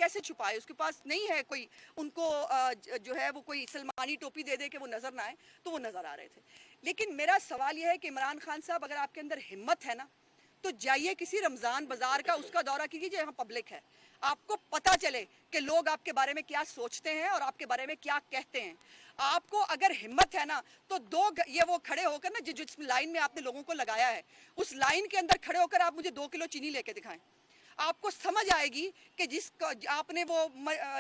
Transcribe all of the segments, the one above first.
कैसे छुपाए, उसके पास नहीं है कोई, उनको जो है वो कोई सलमानी टोपी दे दे कि वो नजर ना आए, तो वो नजर आ रहे थे। लेकिन मेरा सवाल यह है कि इमरान खान साहब, अगर आपके अंदर हिम्मत है ना, तो जाइए किसी रमजान बाजार का उसका दौरा कीजिए जहाँ पब्लिक है, आपको पता चले कि लोग आपके बारे में क्या सोचते हैं और आपके बारे में क्या कहते हैं। आपको अगर हिम्मत है ना, तो ये वो खड़े होकर ना, जिस लाइन में आपने लोगों को लगाया है, उस लाइन के अंदर खड़े होकर आप मुझे 2 किलो चीनी लेके दिखाएं। आपको समझ आएगी कि आपने वो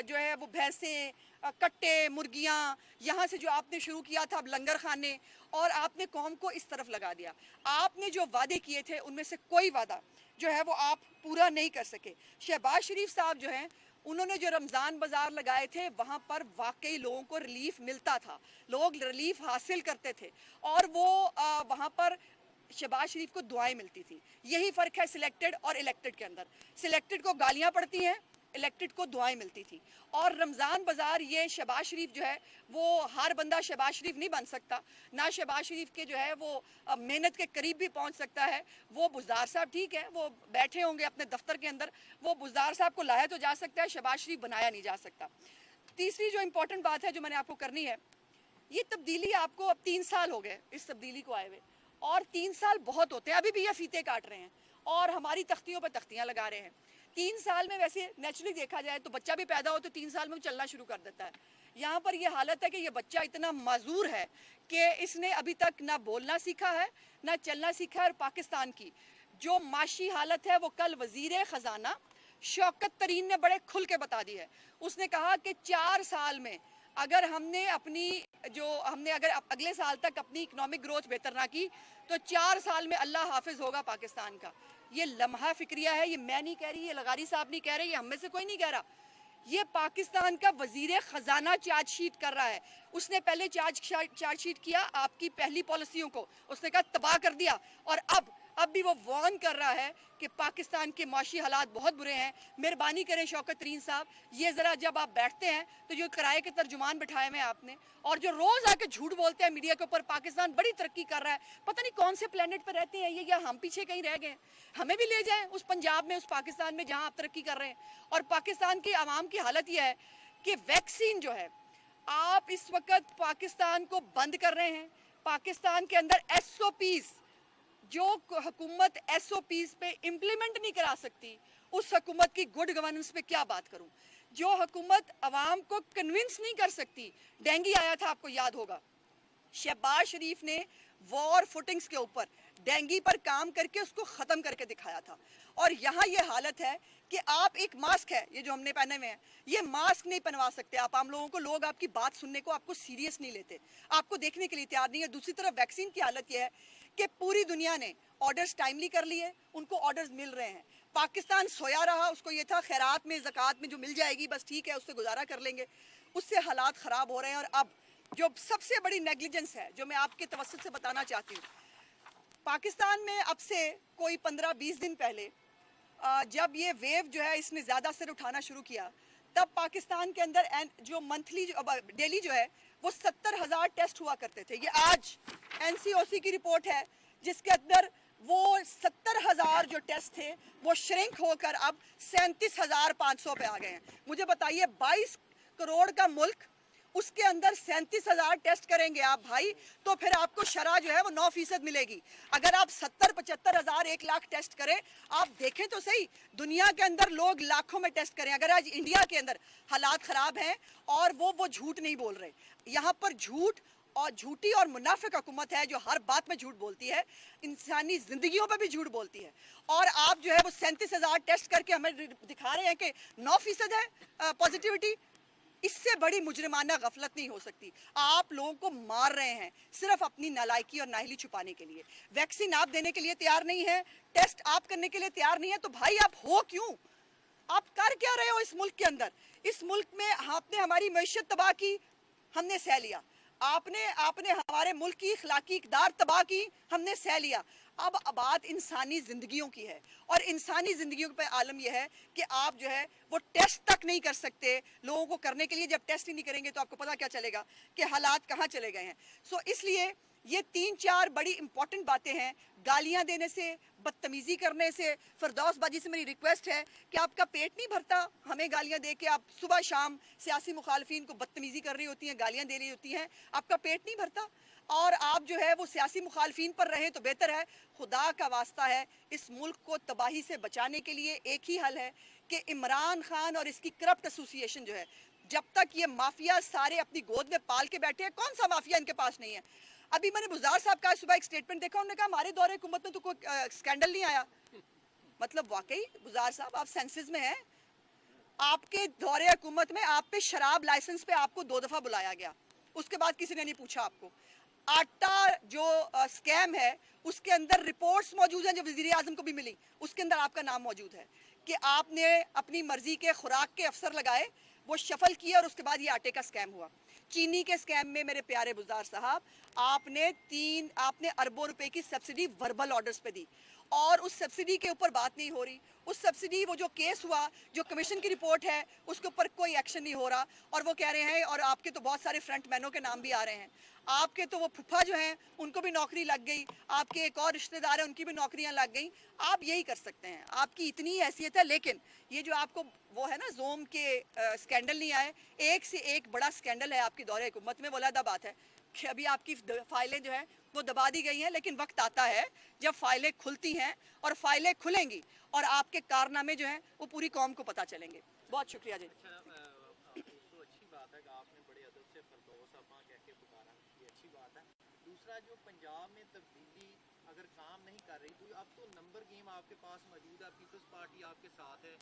जो है वो भैंसें, कट्टे, मुर्गियां, यहाँ से जो आपने शुरू किया था अब लंगर खाने, और आपने कौम को इस तरफ लगा दिया। आपने जो वादे किए थे उनमें से कोई वादा जो है वो आप पूरा नहीं कर सके। शहबाज शरीफ साहब जो हैं, उन्होंने जो रमज़ान बाज़ार लगाए थे वहाँ पर वाकई लोगों को रिलीफ मिलता था, लोग रिलीफ हासिल करते थे, और वो वहाँ पर शहबाज शरीफ को दुआएं मिलती थी। यही फ़र्क है सिलेक्टेड और इलेक्टेड के अंदर। सिलेक्टेड को गालियाँ पड़ती हैं, इलेक्टेड को दुआएं मिलती थी। और रमज़ान बाज़ार, ये शहबाज शरीफ जो है वो हर बंदा शहबाज शरीफ नहीं बन सकता, ना शहबाज शरीफ के जो है वो मेहनत के करीब भी पहुंच सकता है। वो बुज़दार साहब ठीक है, वो बैठे होंगे अपने दफ्तर के अंदर, वो बुज़दार साहब को लाया तो जा सकता है, शहबाज शरीफ बनाया नहीं जा सकता। तीसरी जो इंपॉर्टेंट बात है जो मैंने आपको करनी है, ये तब्दीली आपको अब 3 साल हो गए इस तब्दीली को आए हुए, और 3 साल बहुत होते हैं। अभी भी ये फीते काट रहे हैं और हमारी तख्तियों पर तख्तियां लगा रहे हैं। 3 साल में वैसे नेचुरली देखा जाए तो बच्चा भी पैदा हो तो 3 साल में चलना शुरू कर देता है। यहाँ पर ये हालत है कि ये बच्चा इतना माजूर है कि इसने अभी तक ना बोलना सीखा है, ना चलना सीखा है। और पाकिस्तान की जो माशी हालत है वो कल वजीर खजाना शौकत तरीन ने बड़े खुल के बता दी है। उसने कहा कि 4 साल में अगर हमने अगर अगले साल तक अपनी इकोनॉमिक ग्रोथ बेहतर ना की, तो 4 साल में अल्लाह हाफिज होगा पाकिस्तान का। ये लम्हा फिक्रिया है, ये मैं नहीं कह रही, ये लगारी साहब नहीं कह रहे, ये हम में से कोई नहीं कह रहा। ये पाकिस्तान का वजीर खजाना चार्जशीट कर रहा है। उसने पहले चार्जशीट किया आपकी पहली पॉलिसियों को, उसने कहा तबाह कर दिया, और अब भी वो वार्न कर रहा है कि पाकिस्तान के माशी हालात बहुत बुरे हैं। मेहरबानी करें शौकत तरीन साहब, ये ज़रा जब आप बैठते हैं तो जो किराए के तर्जुमान बिठाए हुए हैं आपने, और जो रोज़ आके झूठ बोलते हैं मीडिया के ऊपर, पाकिस्तान बड़ी तरक्की कर रहा है, पता नहीं कौन से प्लेनेट पर रहते हैं ये, या हम पीछे कहीं रह गए। हमें भी ले जाएं उस पंजाब में, उस पाकिस्तान में जहाँ आप तरक्की कर रहे हैं। और पाकिस्तान की आवाम की हालत यह है कि वैक्सीन जो है, आप इस वक्त पाकिस्तान को बंद कर रहे हैं। पाकिस्तान के अंदर SOPs, जो हुकूमत SOPs पे इम्प्लीमेंट नहीं करा सकती, उस हुकूमत की गुड गवर्नेंस पे क्या बात करूं। जो हुकूमत अवाम को कन्विंस नहीं कर सकती, डेंगू आया था आपको याद होगा, शहबाज शरीफ ने वॉर फुटिंग्स के ऊपर डेंगू पर काम करके उसको ख़त्म करके दिखाया था। और यहाँ ये हालत है कि आप एक मास्क है, ये जो हमने पहने हुए हैं, ये मास्क नहीं पहनवा सकते आप आम लोगों को। लोग आपकी बात सुनने को, आपको सीरियस नहीं लेते, आपको देखने के लिए तैयार नहीं है। दूसरी तरफ वैक्सीन की हालत ये है कि पूरी दुनिया ने ऑर्डर्स टाइमली कर लिए, उनको ऑर्डर्स मिल रहे हैं। पाकिस्तान सोया रहा, उसको ये था खैरात में, ज़कात में जो मिल जाएगी बस ठीक है, उससे गुजारा कर लेंगे। उससे हालात ख़राब हो रहे हैं। और अब जो सबसे बड़ी नेग्लिजेंस है, जो मैं आपके तवज्जुह से बताना चाहती हूँ, पाकिस्तान में अब से कोई 15-20 दिन पहले जब ये वेव जो है इसने ज़्यादा सिर उठाना शुरू किया, तब पाकिस्तान के अंदर जो मंथली डेली जो है वो 70,000 टेस्ट हुआ करते थे। ये आज NCOC की रिपोर्ट है जिसके अंदर वो 70,000 जो टेस्ट थे वो श्रिंक होकर अब 37,500 पे आ गए हैं। मुझे बताइए, 22 करोड़ का मुल्क, उसके अंदर 37,000 टेस्ट करेंगे आप भाई, तो फिर आपको शरह जो है वो 9% मिलेगी। अगर आप 70-75,000 1 लाख टेस्ट करें, आप देखें तो सही, दुनिया के अंदर लोग लाखों में टेस्ट करें। अगर आज इंडिया के अंदर हालात ख़राब हैं और वो झूठ नहीं बोल रहे, यहाँ पर झूठ और झूठी और मुनाफिक हुकूमत है जो हर बात में झूठ बोलती है, इंसानी जिंदगियों पर भी झूठ बोलती है। और आप जो है वो 37,000 टेस्ट करके हमें दिखा रहे हैं कि 9% है पॉजिटिविटी। इससे बड़ी मुजरिमाना गफलत नहीं हो सकती। आप लोगों को मार रहे हैं सिर्फ अपनी नालायकी और नाहिली छुपाने के लिए। वैक्सीन आप देने के लिए तैयार नहीं है, टेस्ट आप करने के लिए तैयार नहीं है, तो भाई आप हो क्यों? आप कर क्या रहे हो इस मुल्क के अंदर? इस मुल्क में आपने हमारी मईशत तबाह की, हमने सह लिया। आपने हमारे मुल्क की इखलाकी इक़दार तबाह की, हमने सह लिया। अब बात इंसानी ज़िंदगियों की है, और इंसानी ज़िंदगियों पे आलम यह है कि आप जो है वो टेस्ट तक नहीं कर सकते लोगों को करने के लिए। जब टेस्ट ही नहीं करेंगे तो आपको पता क्या चलेगा कि हालात कहाँ चले गए हैं। सो इसलिए ये 3-4 बड़ी इंपॉर्टेंट बातें हैं। गालियां देने से, बदतमीजी करने से, फिरदौस बाजी से मेरी रिक्वेस्ट है कि आपका पेट नहीं भरता हमें गालियां दे के। आप सुबह शाम सियासी मुखालफिन को बदतमीजी कर रही होती हैं, गालियां दे रही होती हैं, आपका पेट नहीं भरता और आप जो है वो सियासी मुखालफिन पर रहें तो बेहतर है। खुदा का वास्ता है, इस मुल्क को तबाही से बचाने के लिए एक ही हल है कि इमरान खान और इसकी करप्ट एसोसिएशन जो है, जब तक ये माफिया सारे अपनी गोद में पाल के बैठे हैं, कौन सा माफिया इनके पास नहीं है। अभी मैंने बुज़दार साहब का सुबह एक स्टेटमेंट देखा, उन्होंने कहा हमारे दौरे हुकूमत में तो कोई स्कैंडल नहीं आया। मतलब वाकई बुज़दार साहब आप सेंसेस में हैं। आपके दौरे हुकूमत में आप पे शराब लाइसेंस पे आपको 2 दफा बुलाया गया, उसके बाद किसी ने नहीं पूछा आपको। आटा जो स्कैम है उसके अंदर रिपोर्ट्स मौजूद हैं जो वजीर आजम को भी मिली, उसके अंदर आपका नाम मौजूद है कि आपने अपनी मर्जी के खुराक के अफसर लगाए, वो शफल किया और उसके बाद ये आटे का स्कैम हुआ। चीनी के स्कैम में मेरे प्यारे बुज़दार साहब आपने अरबों रुपए की सब्सिडी वर्बल ऑर्डर्स पे दी और उस सब्सिडी के ऊपर बात नहीं हो रही। उस सब्सिडी वो जो केस हुआ, जो कमीशन की रिपोर्ट है, उसके ऊपर कोई एक्शन नहीं हो रहा और वो कह रहे हैं, और आपके तो बहुत सारे फ्रंट मैनों के नाम भी आ रहे हैं। आपके तो वो फुफा जो हैं उनको भी नौकरी लग गई, आपके एक और रिश्तेदार हैं उनकी भी नौकरियां लग गई। आप यही कर सकते हैं, आपकी इतनी हैसियत है। लेकिन ये जो आपको वो है ना जोम के स्कैंडल नहीं आए, एक से एक बड़ा स्कैंडल है आपकी दौरे हुकूमत में। वलादा बात है कि अभी आपकी फाइलें जो हैं वो दबा दी गई हैं, लेकिन वक्त आता है जब फाइलें खुलती हैं और फाइलें खुलेंगी और आपके कारनामे जो हैं वो पूरी कौम को पता चलेंगे। बहुत शुक्रिया जी। तो अच्छी बात है कि आपने बड़े अदब से फिरदौस अपा कह के पुकारा, ये अच्छी बात है। दूसरा, जो पंजाब में तब्दीली अगर काम नहीं कर रही तो अब तो नंबर गेम आपके पास मौजूद है, पीपल्स पार्टी आपके साथ है,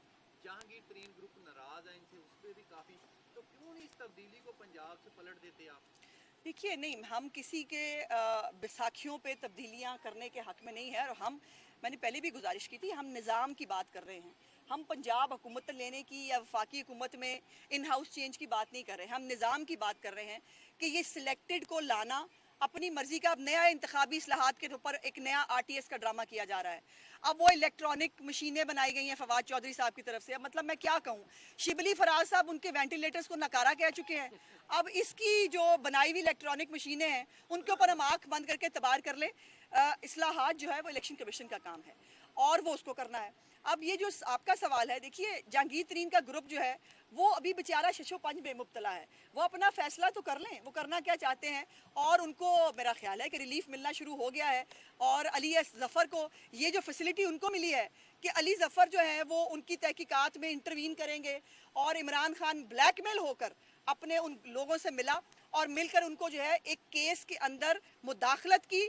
जहांगीर तरीन ग्रुप नाराज है इनसे, उस पर भी काफ़ी, तो क्यों नहीं इस तब्दीली को पंजाब से पलट देते आप? देखिए, नहीं, हम किसी के बैसाखियों पे तब्दीलियां करने के हक में नहीं है और मैंने पहले भी गुजारिश की थी, हम निज़ाम की बात कर रहे हैं। हम पंजाब हुकूमत लेने की या वफाकी हुकूमत में इन हाउस चेंज की बात नहीं कर रहे हैं, हम निज़ाम की बात कर रहे हैं कि ये सिलेक्टेड को लाना अपनी मर्जी का। अब नया इंतखाबी इस्लाहात के ऊपर एक नया आरटीएस का ड्रामा किया जा रहा है। अब वो इलेक्ट्रॉनिक मशीनें बनाई गई हैं फवाद चौधरी साहब की तरफ से। अब मतलब मैं क्या कहूँ, शिबली फराज साहब उनके वेंटिलेटर्स को नकारा कह चुके हैं। अब इसकी जो बनाई हुई इलेक्ट्रॉनिक मशीनें हैं उनके ऊपर हम आंख बंद करके तबार कर ले। इस्लाहात जो है वो इलेक्शन कमीशन का काम है और वो उसको करना है। अब ये जो आपका सवाल है, देखिए जहांगीर तरीन का ग्रुप जो है वो अभी बेचारा शशोपंज में मुब्तला है, वो अपना फैसला तो कर लें, वो करना क्या चाहते हैं। और उनको मेरा ख्याल है कि रिलीफ मिलना शुरू हो गया है और अली एस जफ़र को ये जो फैसिलिटी उनको मिली है कि अली जफ़र जो है वो उनकी तहकीकात में इंटरवीन करेंगे और इमरान खान ब्लैकमेल होकर अपने उन लोगों से मिला और मिलकर उनको जो है एक केस के अंदर मुदाखलत की,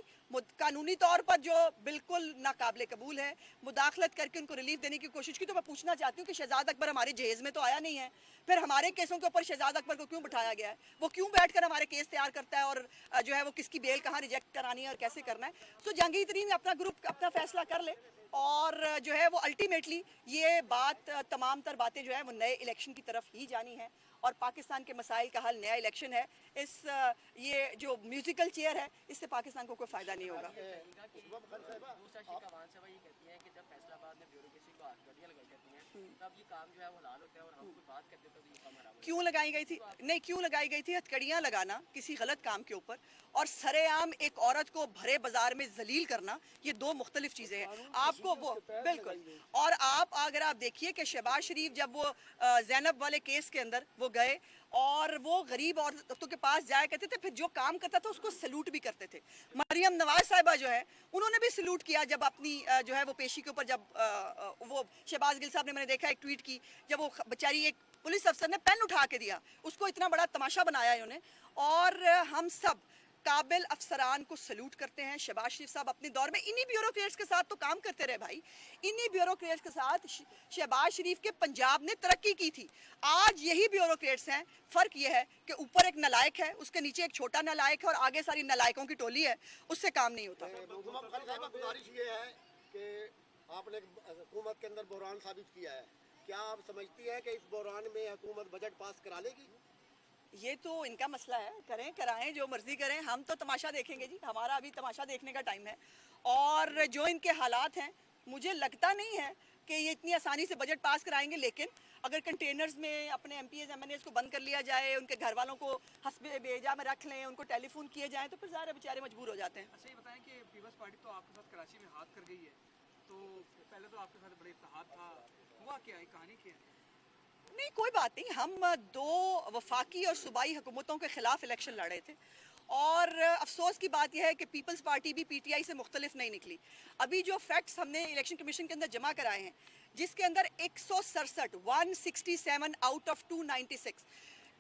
कानूनी तौर पर जो बिल्कुल नाकाबिले कबूल है, मुदाखलत करके उनको रिलीफ देने की कोशिश की। तो मैं पूछना चाहती हूँ कि शहजाद अकबर हमारे जहेज में तो आया नहीं है, फिर हमारे केसों के ऊपर शहजाद अकबर को क्यों बिठाया गया है? वो क्यों बैठकर हमारे केस तैयार करता है और जो है वो किसकी बेल कहाँ रिजेक्ट करानी है और कैसे करना है। सो जहांगीर तरीन अपना ग्रुप अपना फैसला कर ले और जो है वो अल्टीमेटली ये बात तमाम तर बातें जो है वो नए इलेक्शन की तरफ ही जानी है और पाकिस्तान के मसाइल का हल नया इलेक्शन है। इस ये जो म्यूजिकल चेयर है इससे पाकिस्तान को कोई फायदा नहीं होगा। क्यों लगाई गई थी? नहीं, क्यों लगाई गई थी? हथकड़ियां लगाना किसी गलत काम के ऊपर और सरेआम एक औरत को भरे बाजार में जलील करना, ये दो मुख्तलिफ चीजें हैं। आपको वो बिल्कुल, और आप अगर आप देखिए कि शहबाज शरीफ जब वो जैनब वाले केस के अंदर वो गए और वो गरीब औरतों के पास जाया करते थे, फिर जो काम करता था उसको सलूट भी करते थे। मरियम नवाज साहिबा जो है उन्होंने भी सलूट किया जब अपनी जो है वो पेशी के ऊपर, जब वो शहबाज गिल साहब ने, मैंने देखा एक ट्वीट की, जब वो बेचारी एक पुलिस अफसर ने पेन उठा के दिया, उसको इतना बड़ा तमाशा बनाया इन्होंने। और हम सब काबिल अफसरान को सल्यूट करते हैं। शहबाज शरीफ साहब अपने दौर में इन्हीं ब्यूरोक्रेट्स के साथ तो काम करते रहे भाई, इन्हीं ब्यूरोक्रेट्स के साथ शहबाज शरीफ के पंजाब ने तरक्की की थी। आज यही ब्यूरोक्रेट्स हैं, फर्क ये है कि ऊपर एक नलायक है, उसके नीचे एक छोटा नलायक है और आगे सारी नलायकों की टोली है, उससे काम नहीं होता। गुजारिश ये है कि आपने हुकूमत के अंदर बहरान साबित किया है, क्या आप समझती हैं कि इस बहरान में हुकूमत बजट पास करा लेगी? ये तो इनका मसला है, करें कराएं जो मर्जी करें, हम तो तमाशा देखेंगे जी, हमारा अभी तमाशा देखने का टाइम है। और जो इनके हालात हैं, मुझे लगता नहीं है कि ये इतनी आसानी से बजट पास कराएंगे, लेकिन अगर कंटेनर्स में अपने एमपीएस एमएनएस को बंद कर लिया जाए, उनके घर वालों को हस्बे बेजा में रख लें, उनको टेलीफोन किए जाए, तो फिर सारे बेचारे मजबूर हो जाते हैं। अच्छा ये बताएं कि पीपल्स पार्टी तो आपके साथ कराची में हाथ कर गई है, तो पहले तो आपके साथ बड़ा इत्तेहाद था, हुआ क्या है, कहानी क्या है? नहीं, कोई बात नहीं। हम दो वफाकी और सूबाई हुकूमतों के खिलाफ इलेक्शन लड़े थे, और अफसोस की बात यह है कि पीपल्स पार्टी भी पीटीआई से मुख्तलिफ नहीं निकली। अभी जो फैक्ट्स हमने इलेक्शन कमीशन के अंदर जमा कराए हैं, जिसके अंदर 167 आउट ऑफ 296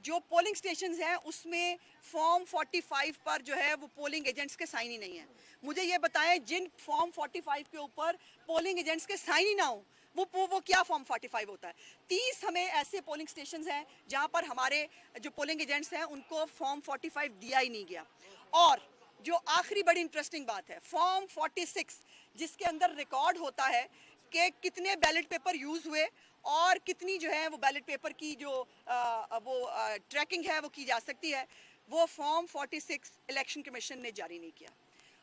जो पोलिंग स्टेशंस हैं, उसमें फॉर्म 45 पर जो है वो पोलिंग एजेंट्स के साइन ही नहीं है। मुझे ये बताएं, जिन फॉर्म 45 के ऊपर पोलिंग एजेंट्स के साइन ही ना हो, वो क्या फॉर्म 45 होता है? 30 हमें ऐसे पोलिंग स्टेशंस हैं जहां पर हमारे जो पोलिंग एजेंट्स हैं उनको फॉर्म 45 दिया ही नहीं गया। और जो आखिरी बड़ी इंटरेस्टिंग बात है, फॉर्म 46 जिसके अंदर रिकॉर्ड होता है कि कितने बैलेट पेपर यूज हुए और कितनी जो है वो बैलेट पेपर की जो ट्रैकिंग है वो की जा सकती है, वो फॉर्म 46 इलेक्शन कमीशन ने जारी नहीं किया।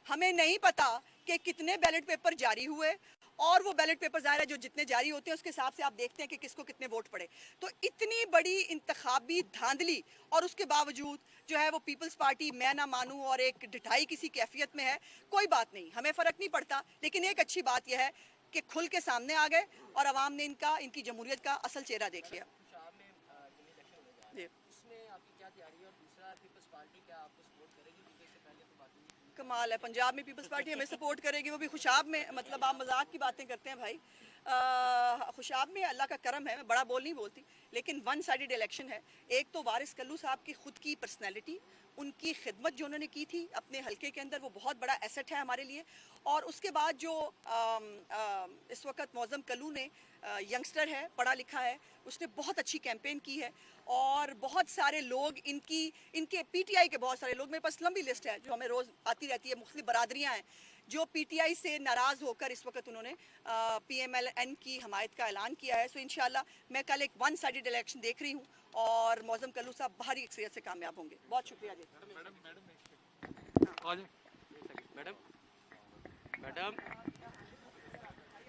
हमें नहीं पता कि कितने बैलेट पेपर जारी हुए, और वो बैलेट पेपर ज़ाहिर है जो जितने जारी होते हैं उसके हिसाब से आप देखते हैं कि किसको कितने वोट पड़े। तो इतनी बड़ी इंतखाबी धांधली, और उसके बावजूद जो है वो पीपल्स पार्टी मैं ना मानूं और एक ढिठाई किसी कैफियत में है। कोई बात नहीं, हमें फ़र्क नहीं पड़ता, लेकिन एक अच्छी बात यह है कि खुल के सामने आ गए और आवाम ने इनकी जमहूरियत का असल चेहरा देख लिया। पंजाब में जिले इलेक्शन होने जा रहे जी, हैं, उसमें आपकी क्या तैयारी है? और दूसरा, पीपल्स पार्टी क्या आपको सपोर्ट करेगी? क्योंकि इससे पहले तो बात हुई थी। कमाल है, पंजाब में पीपल्स पार्टी हमें सपोर्ट करेगी, वो भी खुशाब में। मतलब आप मजाक की बातें करते हैं भाई। खुशाब में अल्लाह का करम है, मैं बड़ा बोल नहीं बोलती, लेकिन वन साइडेड इलेक्शन है। एक तो वारिस कल्लू साहब की खुद की पर्सनैलिटी, उनकी खिदमत जो उन्होंने की थी अपने हलके के अंदर, वो बहुत बड़ा एसेट है हमारे लिए। और उसके बाद जो इस वक्त मौज़म कल्लू ने यंगस्टर है, पढ़ा लिखा है, उसने बहुत अच्छी कैंपेन की है, और बहुत सारे लोग इनके पीटीआई के बहुत सारे लोग, मेरे पास लंबी लिस्ट है जो हमें रोज़ आती रहती है, मुख्तलिफ बरादरियाँ हैं जो पीटीआई से नाराज़ होकर इस वक्त उन्होंने पीएमएलएन की हमायत का ऐलान किया है। सो इंशाल्लाह मैं कल एक वन साइडेड इलेक्शन देख रही हूँ, और मौज़म कल्लू साहब भारी अक्सरियत से कामयाब होंगे। बहुत शुक्रिया जी। Madam madam madam